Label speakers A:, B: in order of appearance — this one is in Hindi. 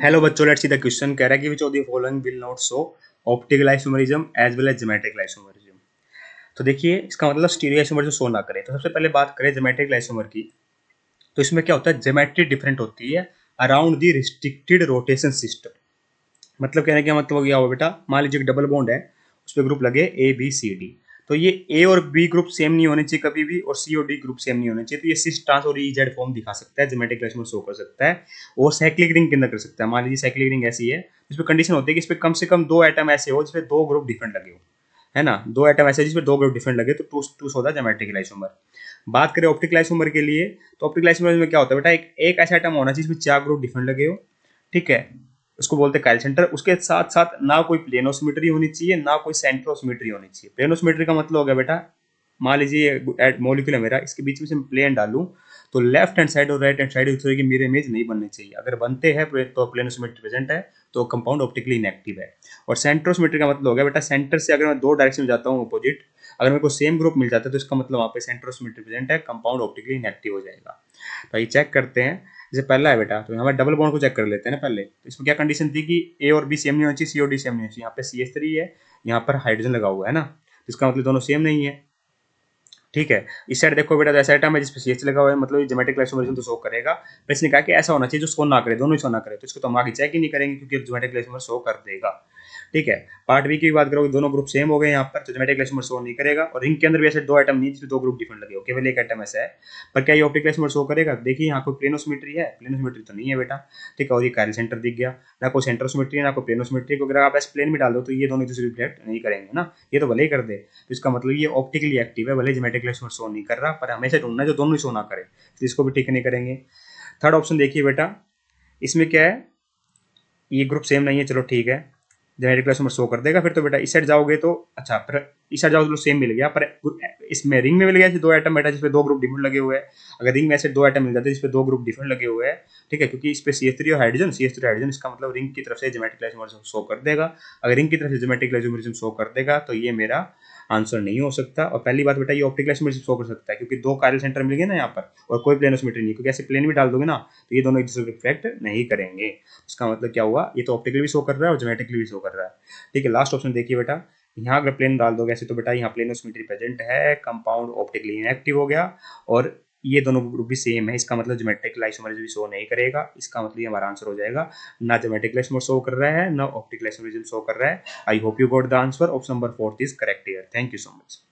A: हेलो बच्चों, लेट्स सी द क्वेश्चन। कह रहा है कि which of the following will not show optical isomerism as well as geometric isomerism. तो देखिए, इसका मतलब स्टीरियो आइसोमरिज्म शो ना करे। तो सबसे पहले बात करें ज्योमेट्रिक आइसोमर की। तो इसमें क्या होता है, ज्योमेट्री डिफरेंट होती है around the restricted rotation system. मतलब कहने का मतलब क्या हुआ बेटा, मान लीजिए एक डबल बॉन्ड है, उस पर ग्रुप लगे ए बी सी डी। तो ये ए और बी ग्रुप सेम नहीं होने चाहिए कभी भी, और सी और डी ग्रुप सेम नहीं होने चाहिए। तो ये सिस ट्रांस और ई जेड फॉर्म दिखा सकता है, ज्योमेट्रिक आइसोमर शो कर सकता है और साइक्लिक रिंग के अंदर कर सकता है। मान लीजिए साइक्लिक रिंग ऐसी है जिसमें कंडीशन होती है कि इस पर कम से कम दो एटम ऐसे हो जिसमें दो ग्रुप डिफरेंट लगे हो, है ना। दो एटम ऐसे जिसमें दो ग्रुप डिफरेंट लगे तो टू होता है ज्योमेट्रिक आइसोमर। बात करें ऑप्टिकल आइसोमर के लिए, तो ऑप्टिकल आइसोमर में क्या होता है बेटा, एक ऐसा एटम होना चाहिए जिसमें चार ग्रुप डिफरेंट लगे हो, ठीक है। उसको बोलते हैं काइल सेंटर। उसके साथ साथ ना कोई प्लेनोसिमेट्री होनी चाहिए, ना कोई सेंट्रोसिमेट्री होनी चाहिए। प्लेनोसिमेट्री का मतलब हो गया बेटा, मान लीजिए मॉलिक्यूल है मेरा, इसके बीच में से मैं प्लेन डालूं तो लेफ्ट हैंड साइड और राइट हैंड साइड एक दूसरे की मिरर इमेज नहीं बननी चाहिए। अगर बनते हैं तो प्लेनोसिमेट्री प्रेजेंट है, तो कंपाउंड ऑप्टिकली इनएक्टिव है। और सेंट्रोसिमेट्री का मतलब हो गया बेटा, सेंटर से अगर मैं दो डायरेक्शन में जाता हूँ अपोजिट, अगर मेरे को सेम ग्रुप मिल जाता है तो इसका मतलब वहाँ पे सेंट्रोसिमेट्री प्रेजेंट है, कंपाउंड ऑप्टिकली इनएक्टिव हो जाएगा। तो ये चेक करते हैं। जैसे पहला है बेटा, तो यहाँ पर डबल बॉन्ड को चेक कर लेते हैं ना पहले। तो इसमें क्या कंडीशन थी कि ए और बी सेम नहीं होनी चाहिए, सी और डी सेम नहीं होनी चाहिए। यहाँ पे CH3 है, यहाँ पर हाइड्रोजन लगा हुआ है ना, तो इसका मतलब दोनों सेम नहीं है, ठीक है। इस साइड देखो बेटा, तो ऐसा आइटम है जिसपे CH लगा हुआ है, मतलब ये ज्योमेट्रिक आइसोमरिज्म तो शो करेगा। पर इसने कहा कि ऐसा होना चाहिए जो शो ना करे, दोनों ही शो ना करे। तो इसको तो हम आगे चेक ही नहीं करेंगे क्योंकि ज्योमेट्रिक आइसोमर शो कर देगा, ठीक है। पार्ट बी की बात करोगे, दोनों ग्रुप सेम हो गए यहाँ पर, तो ज्योमेट्रिक आइसोमर शो नहीं करेगा। और रिंग के अंदर भी ऐसे दो आइटम नहीं जिसमें दो ग्रुप डिफरेंट लगे हो, केवल एक आइटम ऐसा है। पर क्या ये ऑप्टिकल आइसोमर शो करेगा? देखिए यहाँ कोई प्लेनोसिमेट्री है, प्लेनोसिमेट्री तो नहीं है बेटा, ठीक है। और ये काइल सेंटर दिख गया, ना कोई सेंट्रोसिमेट्री है ना कोई प्लेनोसिमेट्री। अगर आप ऐसे प्लेन में डाल दो तो ये दोनों एक दूसरे रिफ्लेक्ट नहीं करेंगे ना, ये तो भले ही कर दे। तो इसका मतलब ये ऑप्टिकली एक्टिव है, भले ज्योमेट्रिक आइसोमर शो नहीं कर रहा, पर हमेशा ढूंढना है जो दोनों ही शो ना करे, तो इसको भी ठीक नहीं करेंगे। थर्ड ऑप्शन देखिए बेटा, इसमें क्या है, ये ग्रुप सेम नहीं है, चलो ठीक है, जेनेटिक क्लास में शो कर देगा। फिर तो बेटा इस साइड जाओगे तो अच्छा, पर इस साइड जाओ तो सेम मिल गया, पर इसमें रिंग में मिल गया दो आइटम बेटा जिसपे दो ग्रुप डिफरेंट लगे हुए हैं। अगर रिंग में ऐसे दो आइटम मिल जाते हैं जिसपे दो ग्रुप डिफरेंट लगे हुए हैं, ठीक है, क्योंकि इस पे CH3 और हाइड्रोजन, CH3 हाइड्रोजन, इसका मतलब रिंग की तरफ से ज्योमेट्रिक आइसोमरिज्म शो कर देगा। अगर रिंग की तरफ से ज्योमेट्रिक आइसोमरिज्म शो कर देगा तो ये मेरा आंसर नहीं हो सकता। और पहली बात बेटा, ये ऑप्टिकल आइसोमरिज्म शो कर सकता है क्योंकि दो काइरल सेंटर मिल गए ना यहाँ पर, और कोई प्लेनोसिमेट्री नहीं, क्योंकि ऐसे प्लेन भी डाल दोगे ना तो ये दोनों एक दूसरे को रिफ्लेक्ट नहीं करेंगे। इसका मतलब क्या हुआ, ये तो ऑप्टिकली भी शो कर रहा है और ज्योमेट्रिकली भी शो कर रहा है, ठीक है। लास्ट ऑप्शन देखिए बेटा, यहाँ अगर प्लेन डाल दोगे ऐसे तो बेटा यहाँ प्लेनोसिमेट्री प्रेजेंट है, कंपाउंड ऑप्टिकली इनएक्टिव हो गया, और ये दोनों ग्रुप भी सेम है। इसका मतलब ज्योमेट्रिक आइसोमरिज्म भी शो नहीं करेगा। इसका मतलब ये हमारा आंसर हो जाएगा, ना ज्योमेट्रिक आइसोमर शो कर रहा है ना ऑप्टिकल आइसोमरिज्म शो कर रहा है। I hope you got the answer. Option number 4 is correct here. Thank you so much.